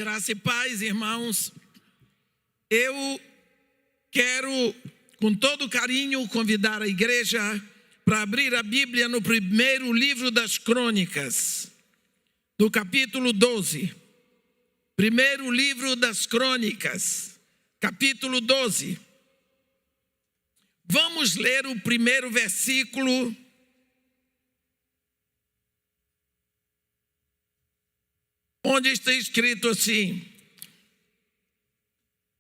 Graça e paz, irmãos. Eu quero, com todo carinho, convidar a igreja para abrir a Bíblia no primeiro livro das Crônicas, no capítulo 12. Primeiro livro das Crônicas, capítulo 12. Vamos ler o primeiro versículo. Onde está escrito assim,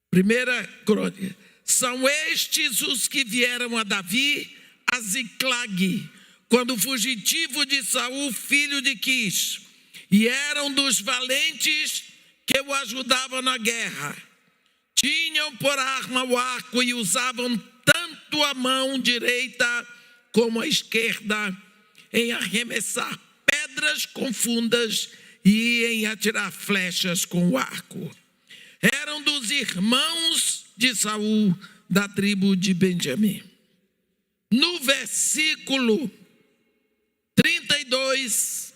primeira crônica: são estes os que vieram a Davi a Ziclag, quando fugitivo de Saul, filho de Quis, e eram dos valentes que o ajudavam na guerra. Tinham por arma o arco e usavam tanto a mão direita como a esquerda em arremessar pedras com fundas e em atirar flechas com o arco. Eram dos irmãos de Saul, da tribo de Benjamim. No versículo 32,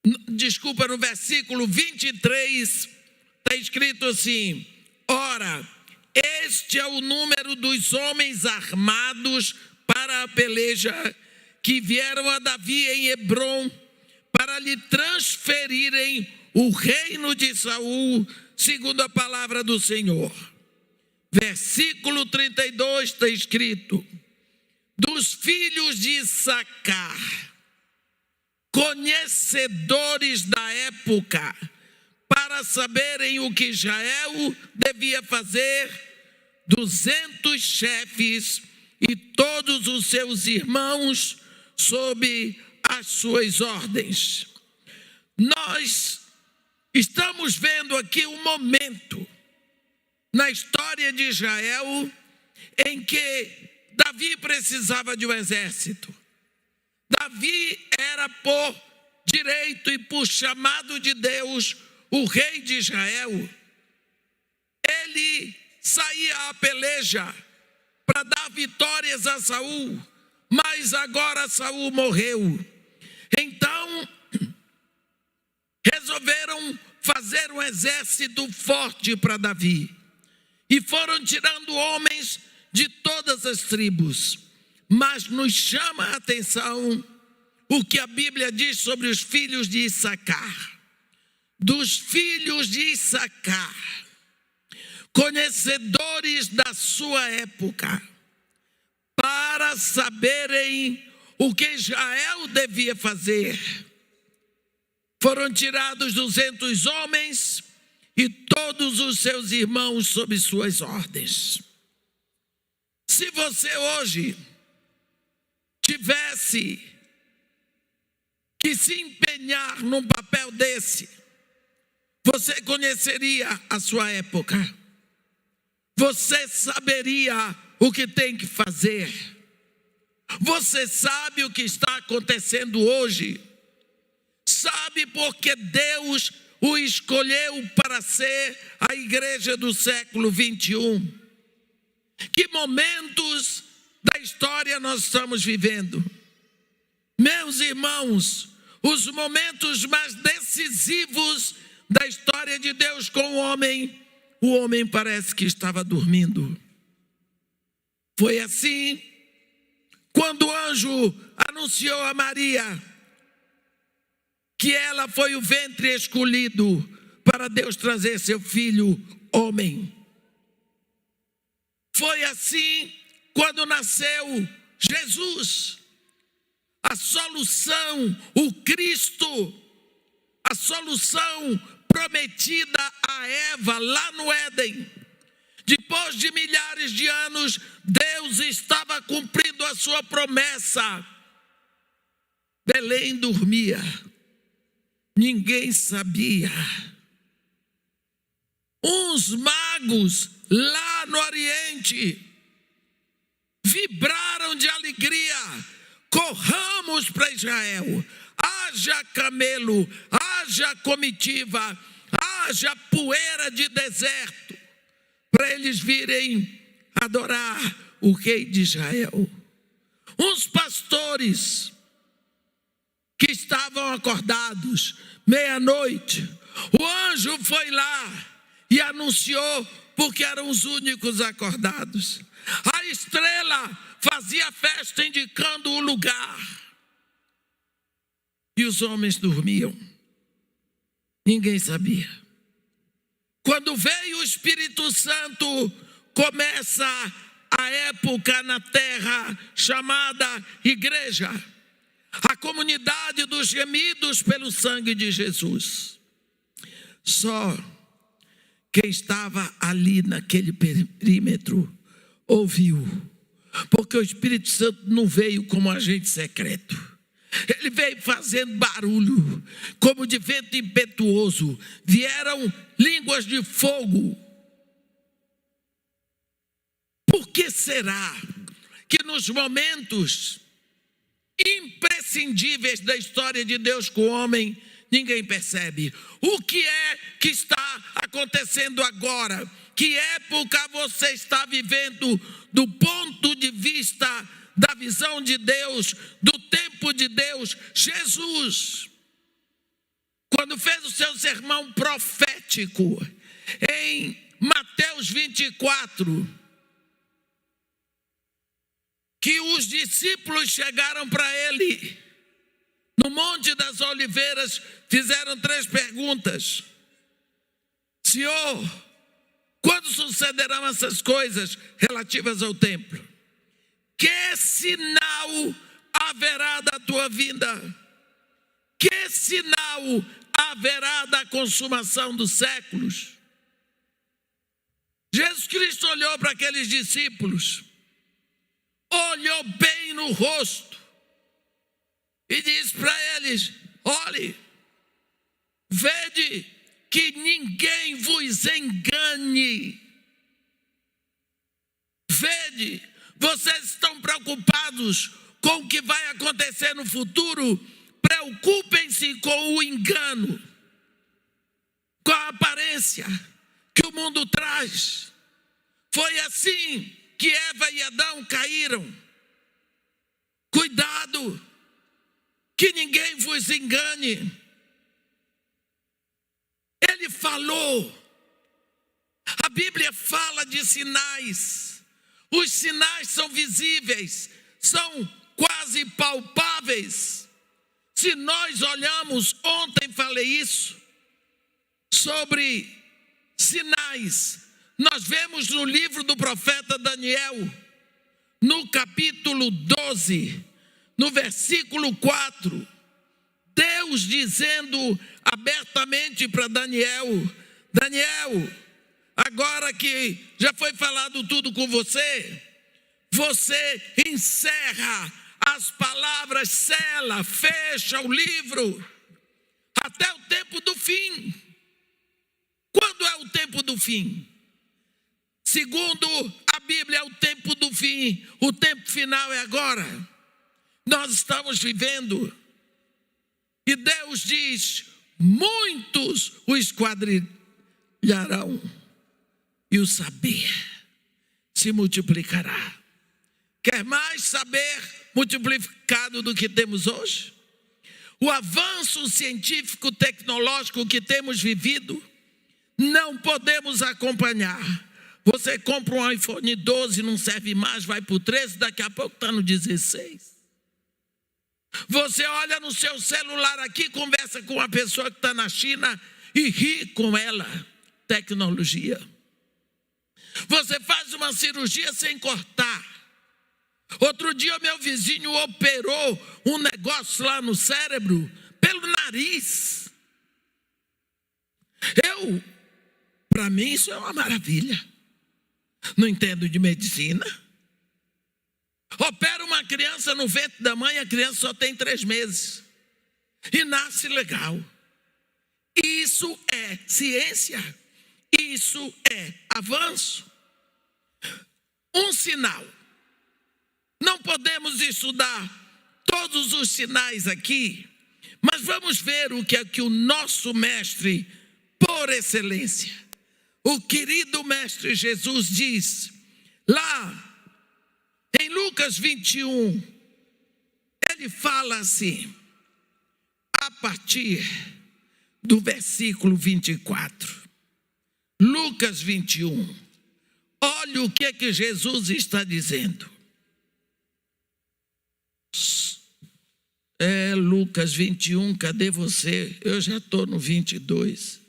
no versículo 23, está escrito assim: ora, este é o número dos homens armados para a peleja que vieram a Davi em Hebrom, para lhe transferirem o reino de Saul, segundo a palavra do Senhor. Versículo 32 está escrito: dos filhos de Issacar, conhecedores da época, para saberem o que Israel devia fazer, 200 chefes e todos os seus irmãos sob as suas ordens. Nós estamos vendo aqui um momento na história de Israel em que Davi precisava de um exército. Davi era por direito e por chamado de Deus o rei de Israel. Ele saía à peleja para dar vitórias a Saul, mas agora Saul morreu. Então, resolveram fazer um exército forte para Davi. E foram tirando homens de todas as tribos. Mas nos chama a atenção o que a Bíblia diz sobre os filhos de Issacar. Dos filhos de Issacar, conhecedores da sua época, para saberem o que Israel devia fazer. Foram tirados 200 homens e todos os seus irmãos sob suas ordens. Se você hoje tivesse que se empenhar num papel desse, você conheceria a sua época. Você saberia o que tem que fazer. Você sabe o que está acontecendo hoje. Sabe porque Deus o escolheu para ser a igreja do século 21. Que momentos da história nós estamos vivendo? Meus irmãos, os momentos mais decisivos da história de Deus com o homem parece que estava dormindo. Foi assim quando o anjo anunciou a Maria que ela foi o ventre escolhido para Deus trazer seu filho homem. Foi assim quando nasceu Jesus, a solução, o Cristo, a solução prometida a Eva lá no Éden. Depois de milhares de anos, Deus estava cumprindo a sua promessa. Belém dormia. Ninguém sabia. Uns magos lá no Oriente vibraram de alegria. Corramos para Israel. Haja camelo, haja comitiva, haja poeira de deserto, para eles virem adorar o rei de Israel. Uns pastores que estavam acordados meia-noite, o anjo foi lá e anunciou, porque eram os únicos acordados. A estrela fazia festa indicando o lugar. E os homens dormiam. Ninguém sabia. Quando veio o Espírito Santo, começa a época na terra chamada igreja. A comunidade dos gemidos pelo sangue de Jesus. Só quem estava ali naquele perímetro ouviu. Porque o Espírito Santo não veio como agente secreto. Ele veio fazendo barulho, como de vento impetuoso. Vieram línguas de fogo. Por que será que nos momentos imprescindíveis da história de Deus com o homem, ninguém percebe? O que é que está acontecendo agora? Que época você está vivendo do ponto de vista da visão de Deus, do tempo de Deus? Jesus, quando fez o seu sermão profético, em Mateus 24, que os discípulos chegaram para ele, no Monte das Oliveiras, fizeram 3 perguntas. Senhor, quando sucederão essas coisas relativas ao templo? Que sinal haverá da tua vinda? Que sinal haverá da consumação dos séculos? Jesus Cristo olhou para aqueles discípulos, olhou bem no rosto e disse para eles: olhe, vede que ninguém vos engane. Vede, vocês estão preocupados com o que vai acontecer no futuro? Preocupem-se com o engano, com a aparência que o mundo traz. Foi assim que Eva e Adão caíram. Cuidado, que ninguém vos engane. Ele falou. A Bíblia fala de sinais. Os sinais são visíveis, são quase palpáveis. Se nós olhamos, ontem falei isso, sobre sinais. Nós vemos no livro do profeta Daniel, no capítulo 12, no versículo 4, Deus dizendo abertamente para Daniel: Daniel, agora que já foi falado tudo com você, você encerra as palavras, sela, fecha o livro, até o tempo do fim. Quando é o tempo do fim? Segundo a Bíblia, é o tempo do fim. O tempo final é agora. Nós estamos vivendo. E Deus diz: muitos o esquadrilharão, e o saber se multiplicará. Quer mais saber multiplicado do que temos hoje? O avanço científico tecnológico que temos vivido, não podemos acompanhar. Você compra um iPhone 12, não serve mais, vai para o 13, daqui a pouco está no 16. Você olha no seu celular aqui, conversa com uma pessoa que está na China e ri com ela. Tecnologia. Você faz uma cirurgia sem cortar. Outro dia meu vizinho operou um negócio lá no cérebro pelo nariz. Para mim isso é uma maravilha. Não entendo de medicina. Opera uma criança no ventre da mãe, a criança só tem 3 meses. E nasce legal. Isso é ciência. Isso é avanço. Um sinal. Não podemos estudar todos os sinais aqui, mas vamos ver o que é que o nosso mestre, por excelência, o querido mestre Jesus diz lá em Lucas 21. Ele fala assim: a partir do versículo 24. Lucas 21. Olha o que Jesus está dizendo. Lucas 21, cadê você? Eu já estou no 22.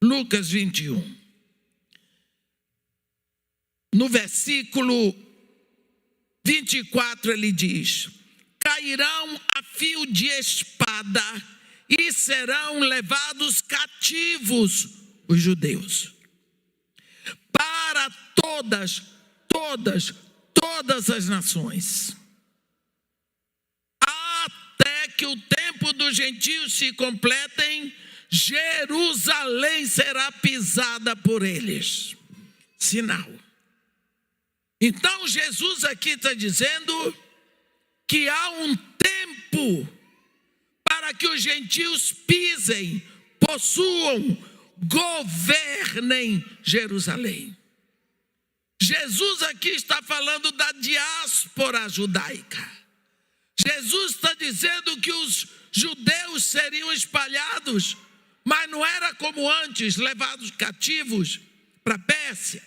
Lucas 21. No versículo 24 ele diz: cairão a fio de espada e serão levados cativos os judeus para todas as nações, até que o tempo dos gentios se completem. Jerusalém será pisada por eles. Sinal. Então Jesus aqui está dizendo que há um tempo para que os gentios pisem, possuam, governem Jerusalém. Jesus aqui está falando da diáspora judaica. Jesus está dizendo que os judeus seriam espalhados, mas não era como antes, levados cativos para a Pérsia,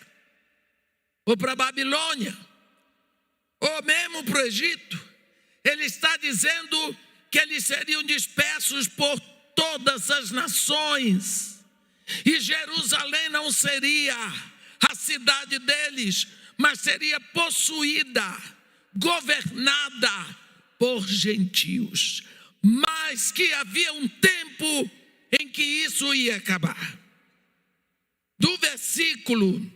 ou para a Babilônia, ou mesmo para o Egito. Ele está dizendo que eles seriam dispersos por todas as nações. E Jerusalém não seria a cidade deles, mas seria possuída, governada por gentios. Mas que havia um tempo em que isso ia acabar. Do versículo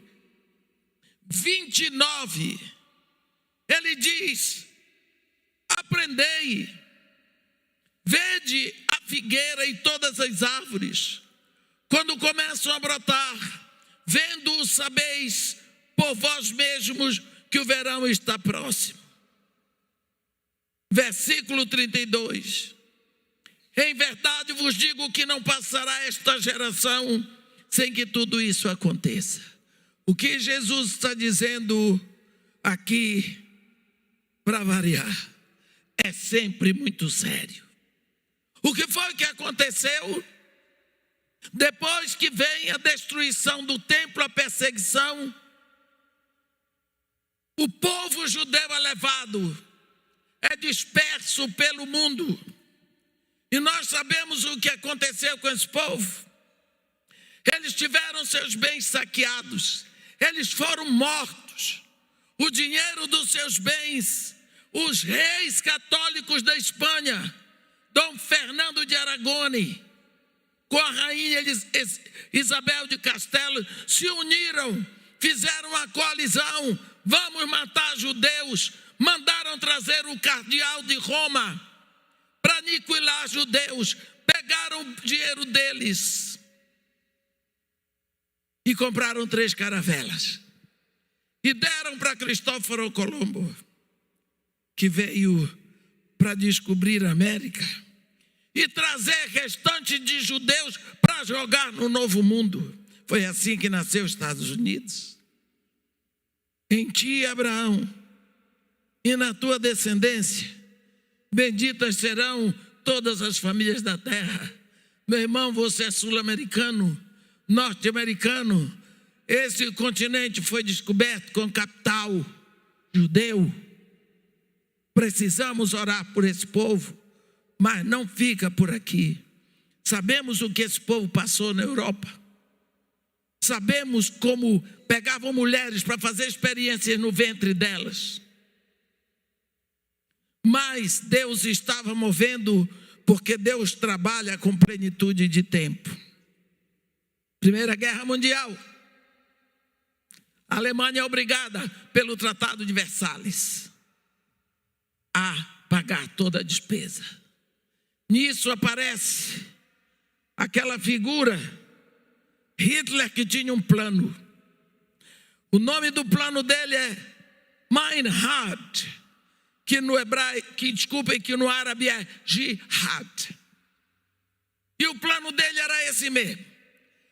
29, ele diz: aprendei, vede a figueira e todas as árvores, quando começam a brotar, vendo-o sabeis por vós mesmos que o verão está próximo. Versículo 32. Em verdade vos digo que não passará esta geração sem que tudo isso aconteça. O que Jesus está dizendo aqui, para variar, é sempre muito sério. O que foi que aconteceu? Depois que vem a destruição do templo, a perseguição, o povo judeu é levado, é disperso pelo mundo. E nós sabemos o que aconteceu com esse povo. Eles tiveram seus bens saqueados, eles foram mortos. O dinheiro dos seus bens, os reis católicos da Espanha, Dom Fernando de Aragone, com a rainha Isabel de Castelo, se uniram, fizeram uma coalizão, vamos matar judeus, mandaram trazer o cardeal de Roma para aniquilar judeus, pegaram o dinheiro deles e compraram 3 caravelas e deram para Cristóvão Colombo, que veio para descobrir a América e trazer restante de judeus para jogar no novo mundo. Foi assim que nasceu os Estados Unidos. Em ti, Abraão, e na tua descendência, benditas serão todas as famílias da terra. Meu irmão, você é sul-americano, norte-americano. Esse continente foi descoberto com capital judeu. Precisamos orar por esse povo, mas não fica por aqui. Sabemos o que esse povo passou na Europa. Sabemos como pegavam mulheres para fazer experiências no ventre delas. Mas Deus estava movendo, porque Deus trabalha com plenitude de tempo. Primeira Guerra Mundial. A Alemanha é obrigada pelo Tratado de Versalhes a pagar toda a despesa. Nisso aparece aquela figura, Hitler, que tinha um plano. O nome do plano dele é Mein Kampf, que no hebraico, que no árabe é Jihad. E o plano dele era esse mesmo: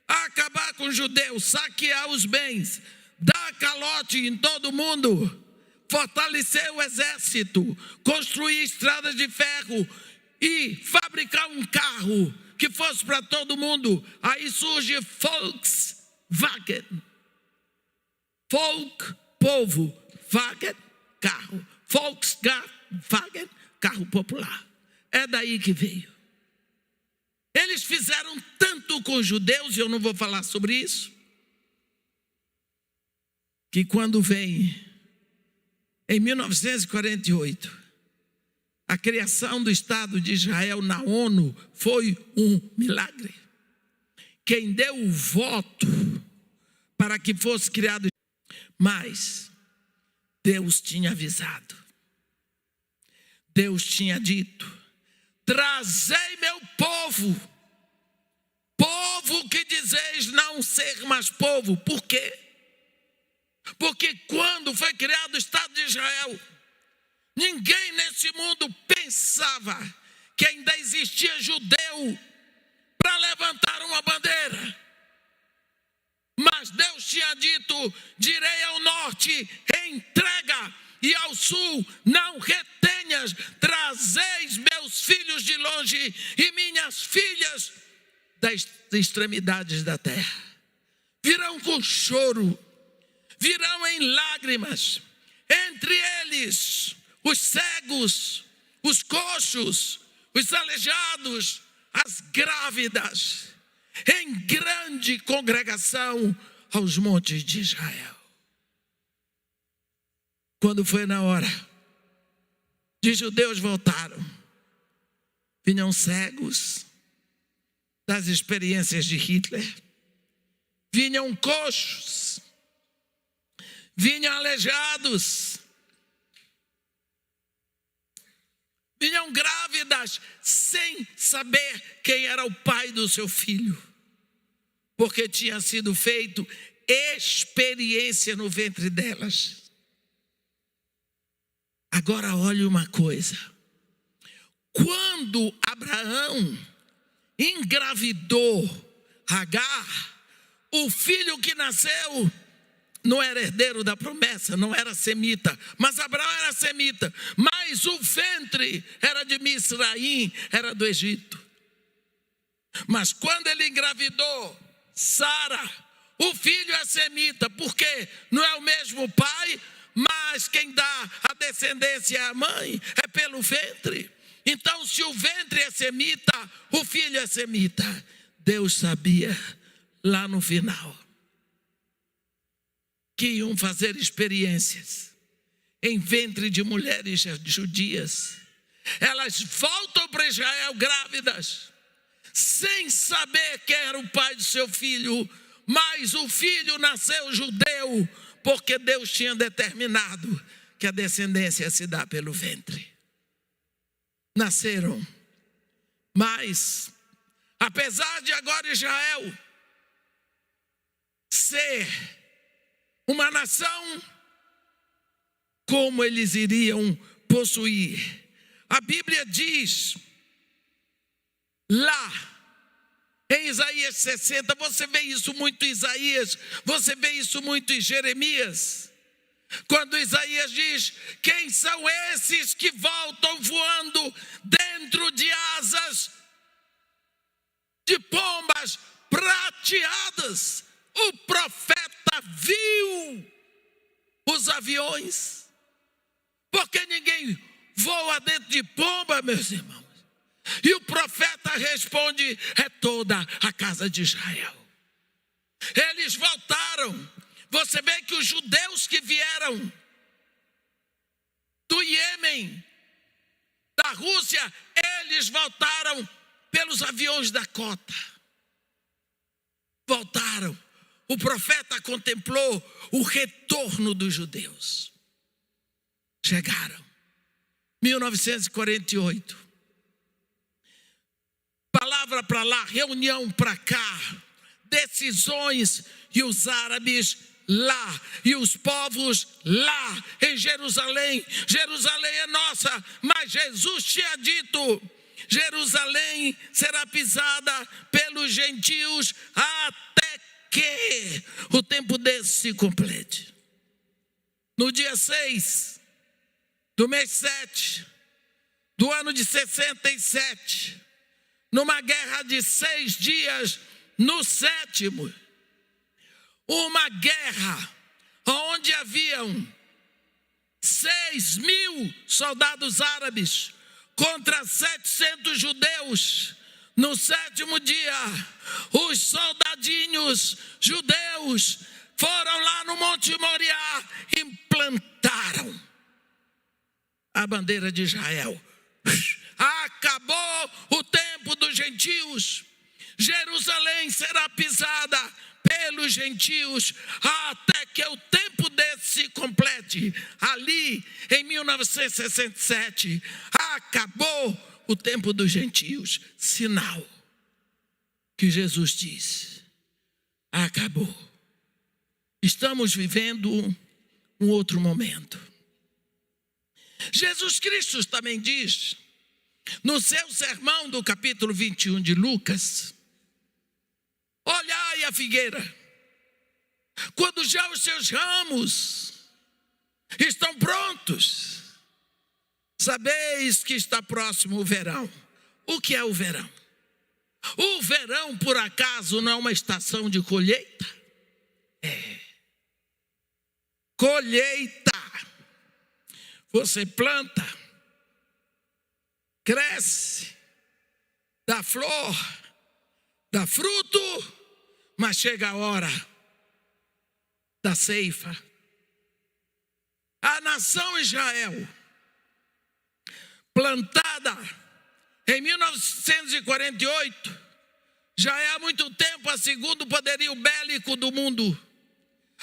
acabar com os judeus, saquear os bens, dar calote em todo mundo, fortalecer o exército, construir estradas de ferro e fabricar um carro que fosse para todo mundo. Aí surge Volkswagen. Folk, povo, Wagen, carro. Volkswagen, carro popular. É daí que veio. Eles fizeram tanto com os judeus, e eu não vou falar sobre isso, que quando vem, em 1948, a criação do Estado de Israel na ONU foi um milagre. Quem deu o voto para que fosse criado, mas Deus tinha avisado. Deus tinha dito: trazei meu povo, povo que dizeis não ser mais povo. Por quê? Porque quando foi criado o Estado de Israel, ninguém nesse mundo pensava que ainda existia judeu para levantar uma bandeira. Mas Deus tinha dito: direi ao norte, entrega, e ao sul, não retenhas. Trazeis meus filhos de longe e minhas filhas das extremidades da terra. Virão com choro, virão em lágrimas, entre eles os cegos, os coxos, os aleijados, as grávidas, em grande congregação aos montes de Israel. Quando foi na hora de judeus voltaram, vinham cegos das experiências de Hitler, vinham coxos, vinham aleijados, vinham grávidas, sem saber quem era o pai do seu filho, porque tinha sido feito experiência no ventre delas. Agora olhe uma coisa: quando Abraão engravidou Agar, o filho que nasceu não era herdeiro da promessa, não era semita, mas Abraão era semita, mas o ventre era de Misraim, era do Egito. Mas quando ele engravidou Sara, o filho é semita, porque não é o mesmo pai, mas quem dá a descendência é a mãe, é pelo ventre. Então, se o ventre é semita, o filho é semita. Deus sabia lá no final que iam fazer experiências em ventre de mulheres judias. Elas voltam para Israel grávidas, sem saber quem era o pai do seu filho, mas o filho nasceu judeu, porque Deus tinha determinado que a descendência se dá pelo ventre. Nasceram, mas apesar de agora Israel ser uma nação, como eles iriam possuir? A Bíblia diz lá em Isaías 60, você vê isso muito em Isaías, você vê isso muito em Jeremias, quando Isaías diz: quem são esses que voltam voando dentro de asas de pombas prateadas? O profeta viu os aviões, porque ninguém voa dentro de pomba, meus irmãos. E o profeta responde: é toda a casa de Israel. Eles voltaram. Você vê que os judeus que vieram do Iêmen, da Rússia, eles voltaram pelos aviões da cota. Voltaram. O profeta contemplou o retorno dos judeus. Chegaram. 1948. Palavra para lá, reunião para cá, decisões, e os árabes lá, e os povos lá em Jerusalém. Jerusalém é nossa, mas Jesus tinha dito: Jerusalém será pisada pelos gentios até que o tempo desse se complete. No dia 6 do mês 7 do ano de 67, numa guerra de 6 dias, no 7º, uma guerra onde haviam 6.000 soldados árabes contra 700 judeus. No 7º dia, os soldadinhos judeus foram lá no Monte Moriá e implantaram a bandeira de Israel. Acabou o tempo dos gentios. Jerusalém será pisada pelos gentios até que o tempo desse se complete. Ali, em 1967, acabou o tempo dos gentios. Sinal que Jesus diz: acabou. Estamos vivendo um outro momento. Jesus Cristo também diz, no seu sermão do capítulo 21 de Lucas: olhai a figueira, quando já os seus ramos estão prontos, sabeis que está próximo o verão. O que é o verão? O verão, por acaso, não é uma estação de colheita? É. Colheita. Você planta, cresce, dá flor, dá fruto, mas chega a hora da ceifa. A nação Israel, plantada em 1948, já é há muito tempo a segundo poderio bélico do mundo,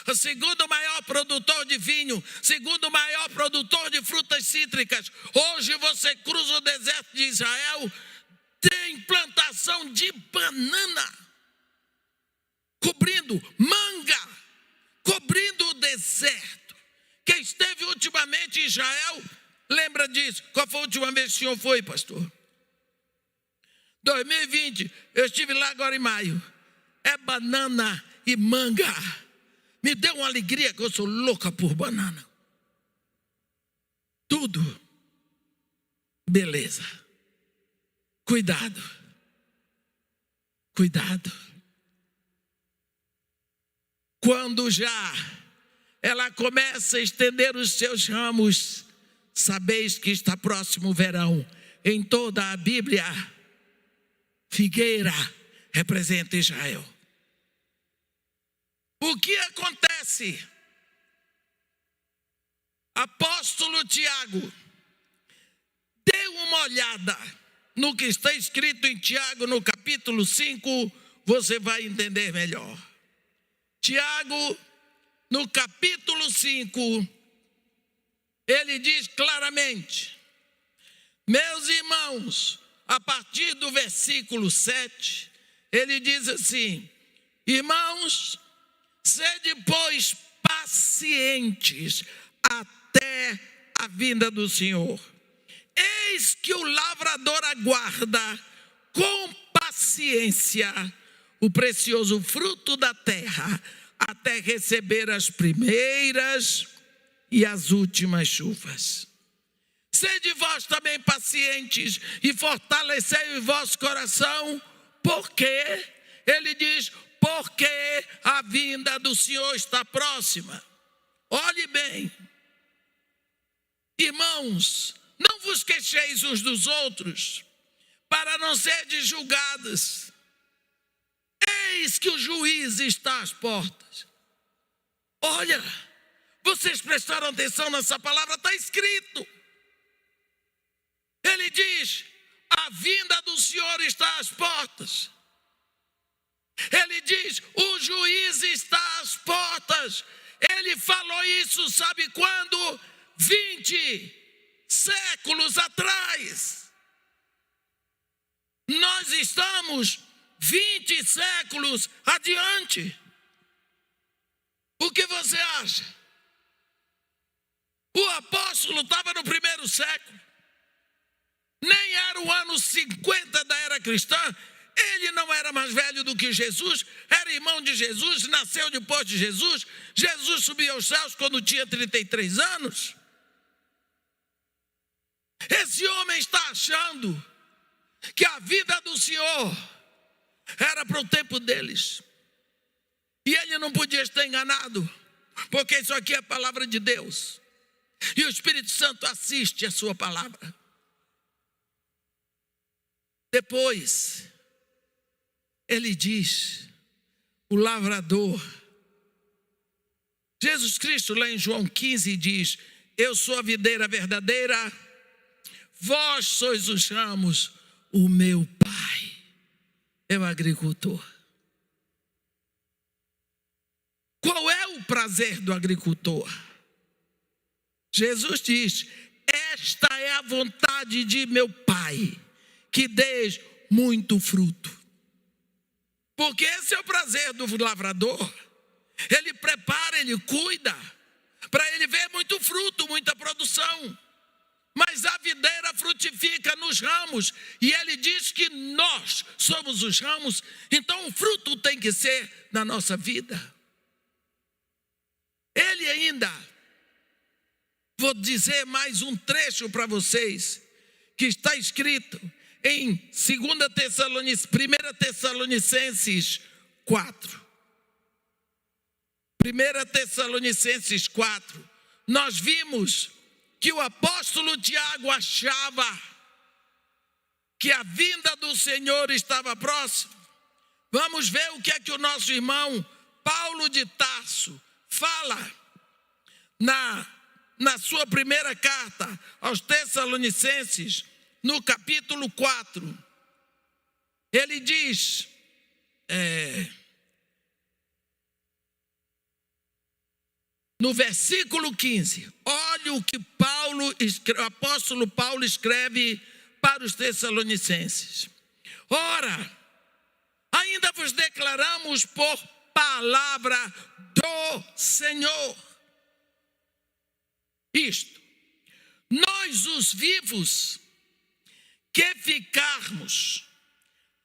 o segundo maior produtor de vinho, segundo maior produtor de frutas cítricas. Hoje você cruza o deserto de Israel, tem plantação de banana, cobrindo manga, cobrindo o deserto. Quem esteve ultimamente em Israel, lembra disso. Qual foi a última vez que o senhor foi, pastor? 2020, eu estive lá agora em maio. É banana e manga. Me deu uma alegria, que eu sou louca por banana. Tudo. Beleza. Cuidado. Cuidado. Quando já ela começa a estender os seus ramos, sabeis que está próximo o verão. Em toda a Bíblia, figueira representa Israel. O que acontece? Apóstolo Tiago, dê uma olhada no que está escrito em Tiago, no capítulo 5, você vai entender melhor. Tiago, no capítulo 5, ele diz claramente: meus irmãos, a partir do versículo 7, ele diz assim: irmãos, sede, pois, pacientes até a vinda do Senhor. Eis que o lavrador aguarda com paciência o precioso fruto da terra, até receber as primeiras e as últimas chuvas. Sede vós também pacientes e fortalecei o vosso coração, porque, ele diz, porque a vinda do Senhor está próxima. Olhe bem, irmãos, não vos queixeis uns dos outros, para não serdes julgados. Eis que o juiz está às portas. Olha, vocês prestaram atenção nessa palavra, está escrito. Ele diz, a vinda do Senhor está às portas. Ele diz, o juiz está às portas. Ele falou isso, sabe quando? 20 séculos atrás. Nós estamos 20 séculos adiante. O que você acha? O apóstolo estava no primeiro século. Nem era o ano 50 da era cristã. Ele não era mais velho do que Jesus, era irmão de Jesus, nasceu depois de Jesus. Jesus subiu aos céus quando tinha 33 anos. Esse homem está achando que a vida do Senhor era para o tempo deles. E ele não podia estar enganado, porque isso aqui é a palavra de Deus. E o Espírito Santo assiste a sua palavra. Depois, ele diz, o lavrador. Jesus Cristo, lá em João 15, diz: eu sou a videira verdadeira, vós sois os ramos, o meu Pai é o agricultor. Qual é o prazer do agricultor? Jesus diz: esta é a vontade de meu Pai, que dês muito fruto. Porque esse é o prazer do lavrador. Ele prepara, ele cuida, para ele ver muito fruto, muita produção. Mas a videira frutifica nos ramos, e ele diz que nós somos os ramos, então o fruto tem que ser na nossa vida. Ele ainda, vou dizer mais um trecho para vocês, que está escrito em 1 Tessalonicenses 4. 1 Tessalonicenses 4, nós vimos que o apóstolo Tiago achava que a vinda do Senhor estava próxima. Vamos ver o que é que o nosso irmão Paulo de Tarso fala na sua primeira carta aos Tessalonicenses, no capítulo 4. Ele diz, no versículo 15, olha o que o apóstolo Paulo escreve para os Tessalonicenses. Ora, ainda vos declaramos por palavra do Senhor isto: nós os vivos que ficarmos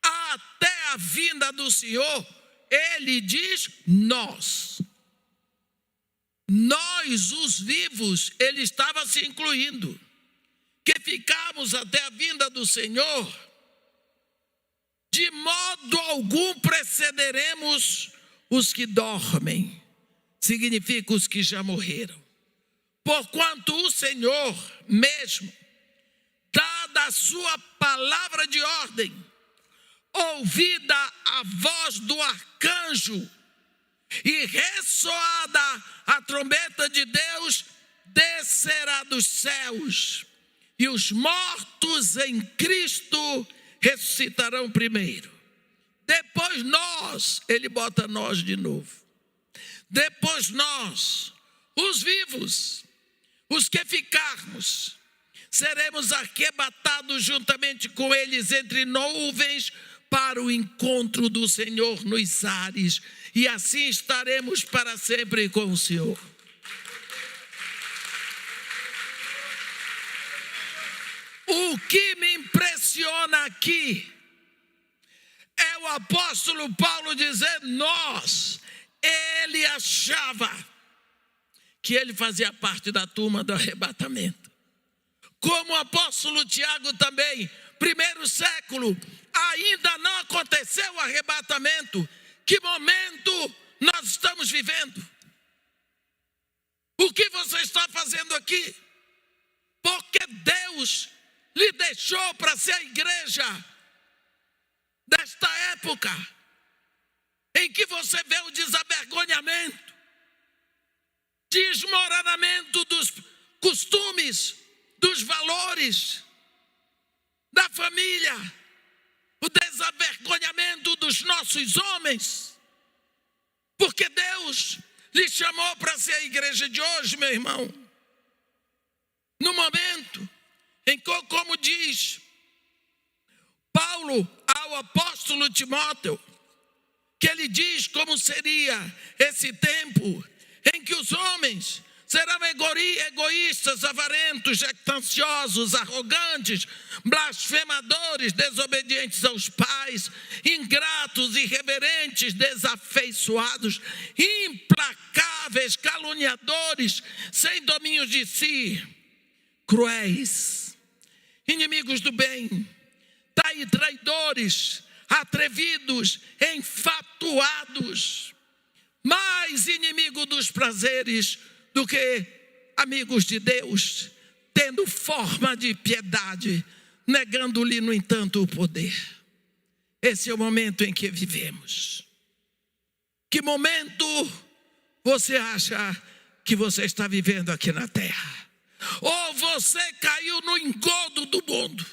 até a vinda do Senhor, ele diz nós os vivos, ele estava se incluindo, que ficamos até a vinda do Senhor, de modo algum precederemos os que dormem, significa os que já morreram. Porquanto o Senhor mesmo, dada a sua palavra de ordem, ouvida a voz do arcanjo e ressoada a trombeta de Deus, descerá dos céus, e os mortos em Cristo ressuscitarão primeiro. Depois nós, ele bota nós de novo. Depois nós, os vivos, os que ficarmos, seremos arrebatados juntamente com eles entre nuvens para o encontro do Senhor nos ares, e assim estaremos para sempre com o Senhor. O que me impressiona aqui é o apóstolo Paulo dizer nós. Ele achava que ele fazia parte da turma do arrebatamento. Como o apóstolo Tiago também, primeiro século, ainda não aconteceu o arrebatamento. Que momento nós estamos vivendo? O que você está fazendo aqui? Porque Deus lhe deixou para ser a igreja desta época, em que você vê o desavergonhamento, desmoronamento dos costumes, dos valores, da família, o desavergonhamento dos nossos homens, porque Deus lhe chamou para ser a igreja de hoje, meu irmão, no momento em que, como diz Paulo ao apóstolo Timóteo, que ele diz como seria esse tempo em que os homens serão egoístas, avarentos, jactanciosos, arrogantes, blasfemadores, desobedientes aos pais, ingratos, irreverentes, desafeiçoados, implacáveis, caluniadores, sem domínio de si, cruéis, inimigos do bem, traidores, atrevidos, enfatuados, mais inimigo dos prazeres do que amigos de Deus, tendo forma de piedade, negando-lhe, no entanto, o poder. Esse é o momento em que vivemos. Que momento você acha que você está vivendo aqui na terra? Ou você caiu no engodo do mundo,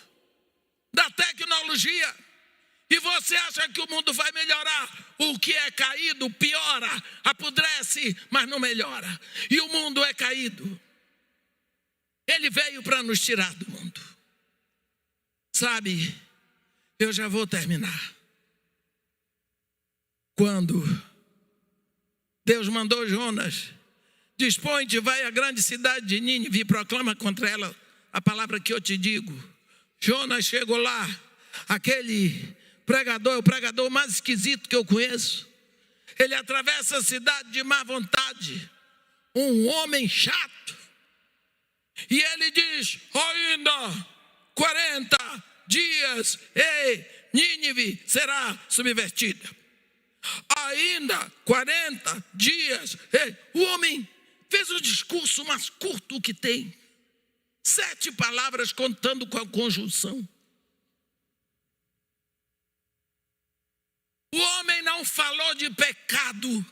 da tecnologia, e você acha que o mundo vai melhorar? O que é caído piora, apodrece, mas não melhora. E o mundo é caído. Ele veio para nos tirar do mundo. Sabe, eu já vou terminar. Quando Deus mandou Jonas: dispõe-te, vai à grande cidade de Nínive e proclama contra ela a palavra que eu te digo. Jonas chegou lá, aquele pregador é o pregador mais esquisito que eu conheço. Ele atravessa a cidade de má vontade, um homem chato, e ele diz: ainda 40 dias e Nínive será subvertida. Ainda 40 dias. O homem fez o discurso mais curto que tem. 7 palavras contando com a conjunção. O homem não falou de pecado.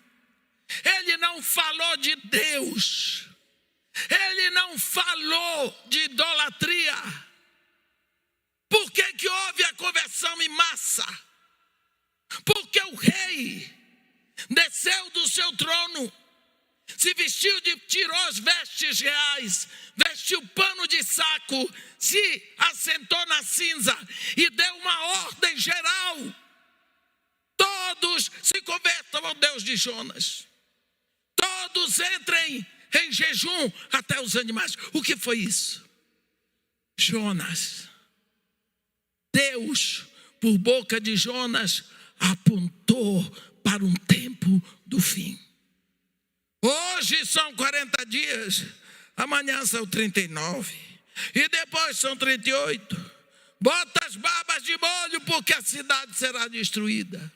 Ele não falou de Deus. Ele não falou de idolatria. Por que houve a conversão em massa? Porque o rei desceu do seu trono, se vestiu tirou as vestes reais, vestiu pano de saco, se assentou na cinza e deu uma ordem geral: todos se convertam ao Deus de Jonas, todos entrem em jejum, até os animais. O que foi isso? Jonas, Deus, por boca de Jonas, apontou para um tempo do fim. Hoje são 40 dias, amanhã são 39, e depois são 38. Bota as barbas de molho, porque a cidade será destruída.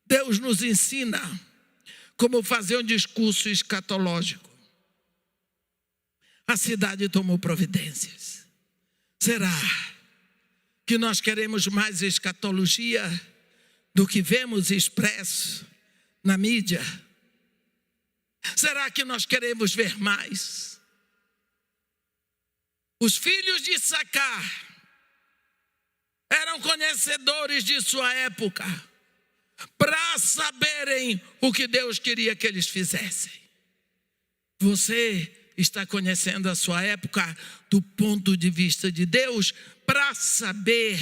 Deus nos ensina como fazer um discurso escatológico. A cidade tomou providências. Será que nós queremos mais escatologia do que vemos expresso na mídia? Será que nós queremos ver mais? Os filhos de Issacar eram conhecedores de sua época, para saberem o que Deus queria que eles fizessem. Você está conhecendo a sua época do ponto de vista de Deus, para saber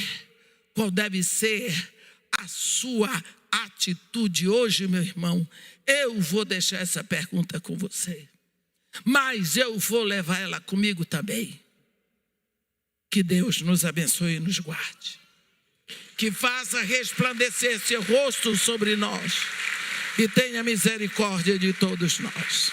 qual deve ser a sua atitude hoje, meu irmão. Eu vou deixar essa pergunta com você, mas eu vou levar ela comigo também. Que Deus nos abençoe e nos guarde, que faça resplandecer seu rosto sobre nós e tenha misericórdia de todos nós.